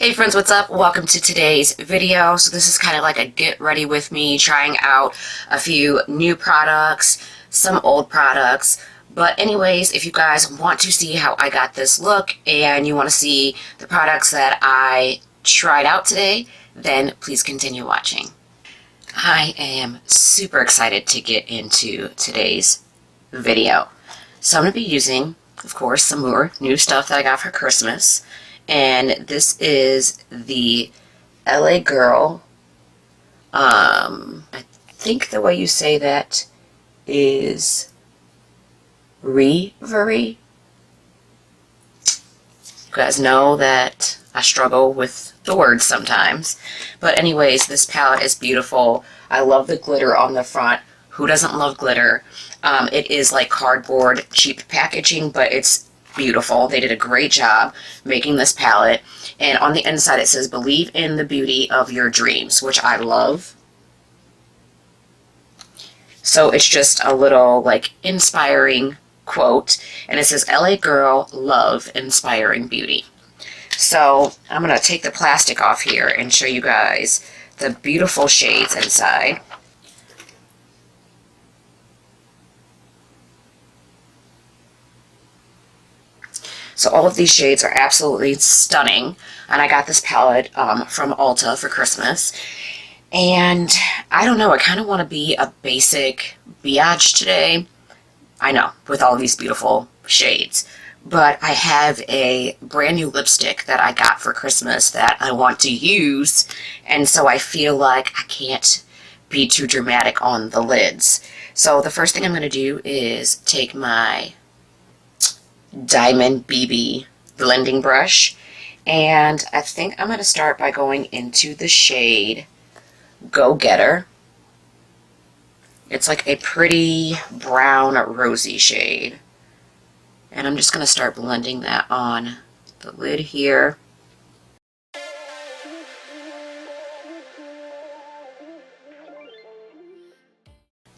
Hey friends, what's up? Welcome to today's video. So this is kind of like a get ready with me, trying out a few new products, some old products. But anyways, if you guys want to see how I got this look and you want to see the products that I tried out today, then please continue watching. I am super excited to get into today's video. So I'm going to be using, of course, some more new stuff that I got for Christmas. And this is the L.A Girl, I think the way you say that is Reverie. You guys know that I struggle with the words sometimes. But anyways, this palette is beautiful. I love the glitter on the front. Who doesn't love glitter? It is like cardboard, cheap packaging, but it's beautiful. They did a great job making this palette. And on the inside it says, "Believe in the beauty of your dreams," which I love. So it's just a little like inspiring quote. And it says, "L.A. Girl, love inspiring beauty." So I'm going to take the plastic off here and show you guys the beautiful shades inside. So all of these shades are absolutely stunning, and I got this palette from Ulta for Christmas. And I don't know, I kind of want to be a basic biatch today. I know, with all these beautiful shades. But I have a brand new lipstick that I got for Christmas that I want to use, and so I feel like I can't be too dramatic on the lids. So the first thing I'm going to do is take my Diamond BB blending brush, and I think I'm going to start by going into the shade Go Getter. It's like a pretty brown rosy shade, and I'm just going to start blending that on the lid here.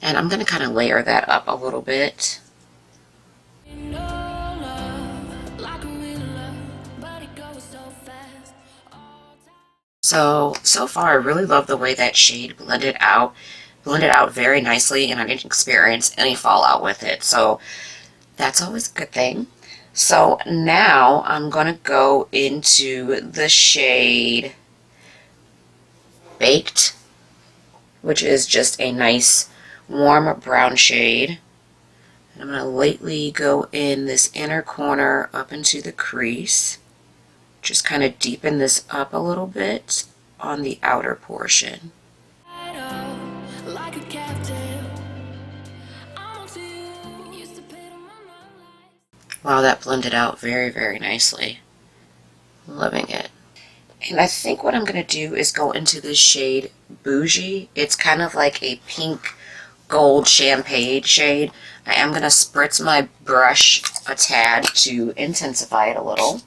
And I'm going to kind of layer that up a little bit. So far I really love the way that shade blended out very nicely, and I didn't experience any fallout with it, so that's always a good thing. So now I'm going to go into the shade Baked, which is just a nice warm brown shade. And I'm going to lightly go in this inner corner up into the crease. Just kind of deepen this up a little bit on the outer portion. Wow, that blended out very, very nicely. Loving it. And I think what I'm going to do is go into this shade Bougie. It's kind of like a pink gold champagne shade. I am going to spritz my brush a tad to intensify it a little.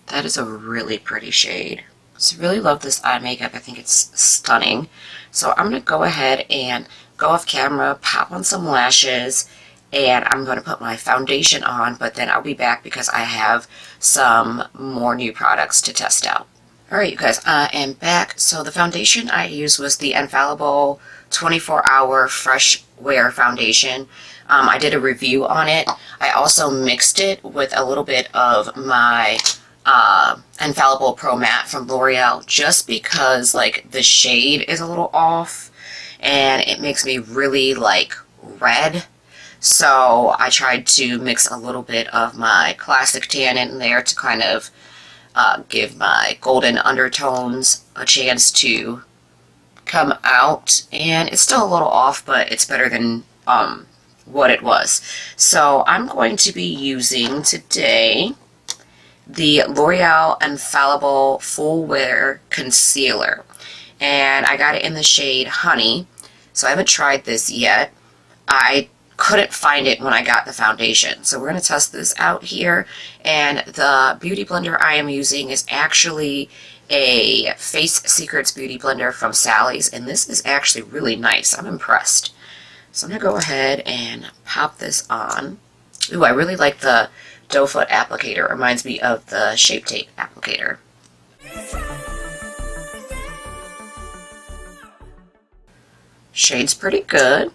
That is a really pretty shade. So I really love this eye makeup. I think it's stunning. So I'm going to go ahead and go off camera, pop on some lashes, and I'm going to put my foundation on, but then I'll be back because I have some more new products to test out. Alright you guys, I am back. So the foundation I used was the Infallible 24-Hour Fresh Wear Foundation. I did a review on it. I also mixed it with a little bit of my Infallible Pro Matte from L'Oreal, just because like the shade is a little off and it makes me really like red. So I tried to mix a little bit of my classic tan in there to kind of give my golden undertones a chance to come out, and it's still a little off, but it's better than what it was. So I'm going to be using today the L'Oreal Infallible Full Wear Concealer, and I got it in the shade Honey. So I haven't tried this yet. I couldn't find it when I got the foundation. So we're going to test this out here. And the beauty blender I am using is actually a Face Secrets beauty blender from Sally's. And this is actually really nice. I'm impressed. So I'm going to go ahead and pop this on. Ooh, I really like the doe foot applicator. It reminds me of the Shape Tape applicator. Shade's pretty good.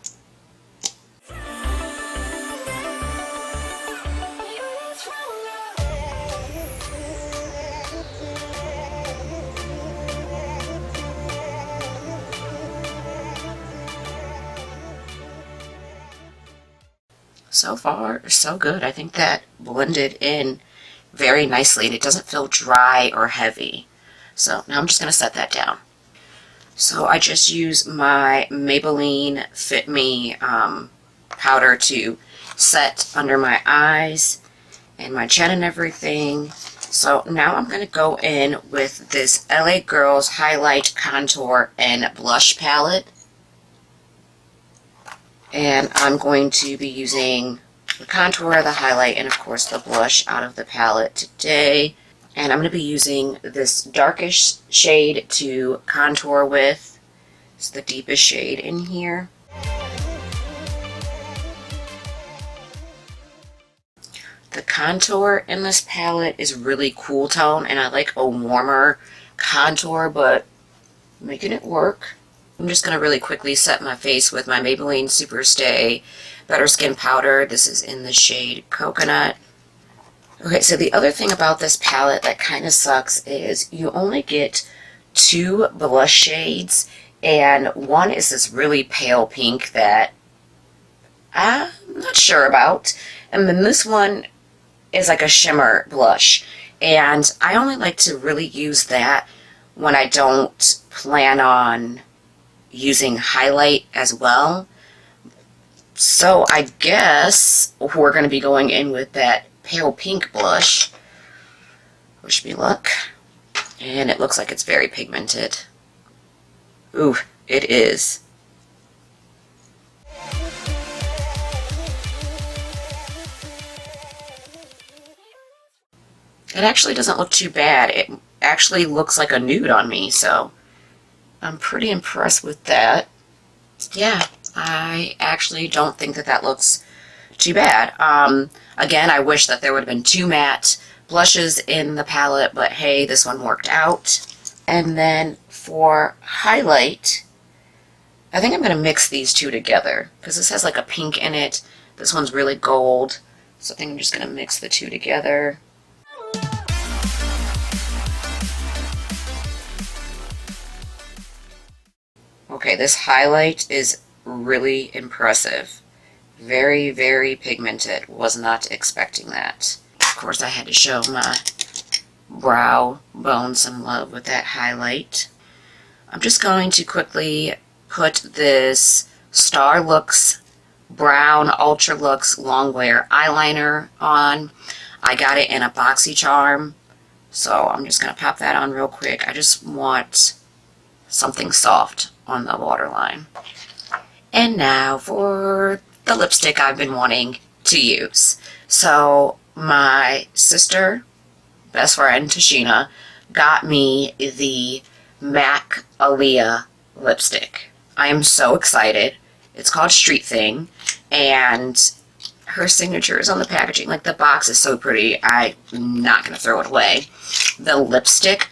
So far, so good. I think that blended in very nicely, and it doesn't feel dry or heavy. So now I'm just going to set that down. So I just use my Maybelline Fit Me powder to set under my eyes and my chin and everything. So now I'm going to go in with this LA Girls Highlight, Contour, and Blush palette. And I'm going to be using the contour, the highlight, and of course the blush out of the palette today. And I'm going to be using this darkish shade to contour with. It's the deepest shade in here. The contour in this palette is really cool tone, and I like a warmer contour, but making it work. I'm just going to really quickly set my face with my Maybelline Superstay Better Skin Powder. This is in the shade Coconut. Okay, so the other thing about this palette that kind of sucks is you only get 2 blush shades, and one is this really pale pink that I'm not sure about, and then this one is like a shimmer blush, and I only like to really use that when I don't plan on using highlight as well. So I guess we're going to be going in with that pale pink blush. Wish me luck. And it looks like it's very pigmented. Ooh, it is. It actually doesn't look too bad. It actually looks like a nude on me, so I'm pretty impressed with that. Yeah, I actually don't think that that looks too bad. Again, I wish that there would have been 2 matte blushes in the palette, but hey, this one worked out. And then for highlight, I think I'm going to mix these 2 together because this has like a pink in it. This one's really gold, so I think I'm just going to mix the 2 together. Okay, this highlight is really impressive. Very, very pigmented. Was not expecting that. Of course, I had to show my brow bone some love with that highlight. I'm just going to quickly put this Star Looks Brown Ultra Lux Longwear eyeliner on. I got it in a BoxyCharm, so I'm just going to pop that on real quick. I just want something soft on the waterline. And now for the lipstick I've been wanting to use. So my sister, best friend Tashina, got me the MAC Aaliyah lipstick. I am so excited. It's called Street Thing, and her signature is on the packaging. Like, the box is so pretty, I'm not going to throw it away. The lipstick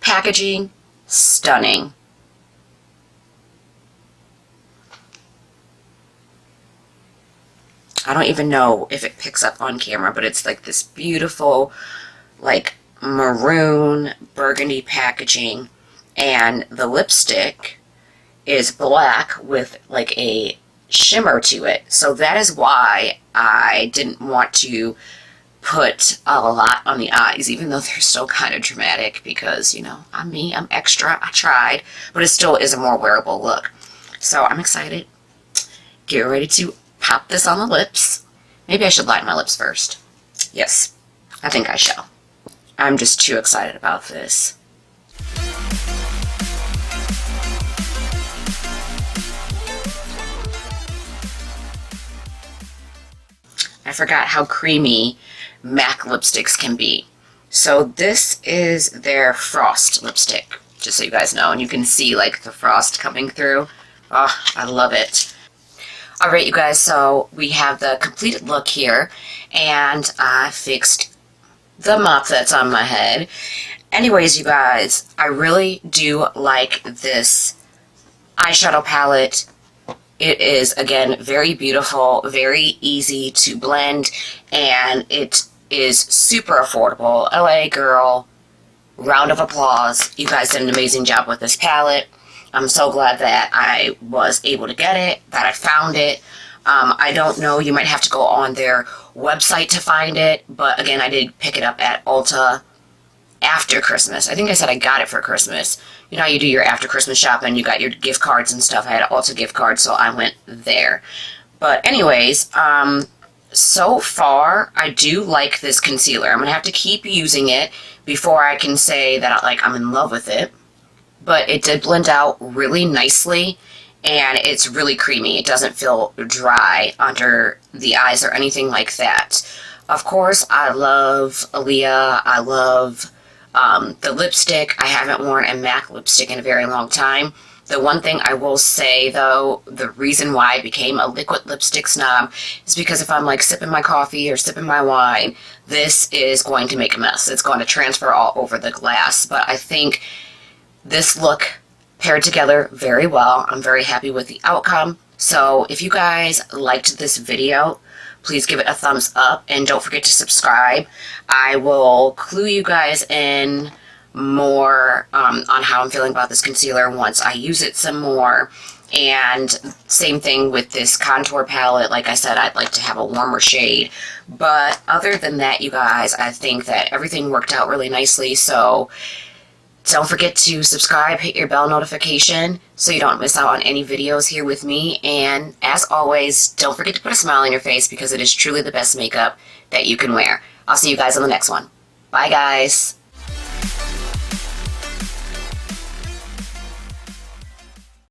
packaging, stunning. I don't even know if it picks up on camera, but it's like this beautiful, like, maroon burgundy packaging, and the lipstick is black with like a shimmer to it. So that is why I didn't want to put a lot on the eyes, even though they're still kind of dramatic, because, you know, I'm me, I'm extra, I tried, but it still is a more wearable look. So I'm excited. Get ready to pop this on the lips. Maybe I should line my lips first. Yes, I think I shall. I'm just too excited about this. I forgot how creamy MAC lipsticks can be. So this is their Frost lipstick, just so you guys know, and you can see like the frost coming through. Oh, I love it. Alright, you guys, so we have the completed look here, and I fixed the mop that's on my head. Anyways, you guys, I really do like this eyeshadow palette. It is, again, very beautiful, very easy to blend, and it is super affordable. L.A. Girl, round of applause. You guys did an amazing job with this palette. I'm so glad that I was able to get it, that I found it. I don't know, you might have to go on their website to find it, but again, I did pick it up at Ulta after Christmas. I think I said I got it for Christmas. You know how you do your after Christmas shopping, you got your gift cards and stuff. I had an Ulta gift card, so I went there. But anyways, so far, I do like this concealer. I'm going to have to keep using it before I can say that I'm in love with it. But it did blend out really nicely, and it's really creamy. It doesn't feel dry under the eyes or anything like that. Of course, I love Aaliyah. I love the lipstick. I haven't worn a MAC lipstick in a very long time. The one thing I will say, though, the reason why I became a liquid lipstick snob is because if I'm like sipping my coffee or sipping my wine, this is going to make a mess. It's going to transfer all over the glass. But I think this look paired together very well. I'm very happy with the outcome. So if you guys liked this video, please give it a thumbs up and don't forget to subscribe. I will clue you guys in more on how I'm feeling about this concealer once I use it some more. And same thing with this contour palette. Like I said, I'd like to have a warmer shade. But other than that, you guys, I think that everything worked out really nicely. So don't forget to subscribe, hit your bell notification so you don't miss out on any videos here with me. And as always, don't forget to put a smile on your face because it is truly the best makeup that you can wear. I'll see you guys on the next one. Bye, guys.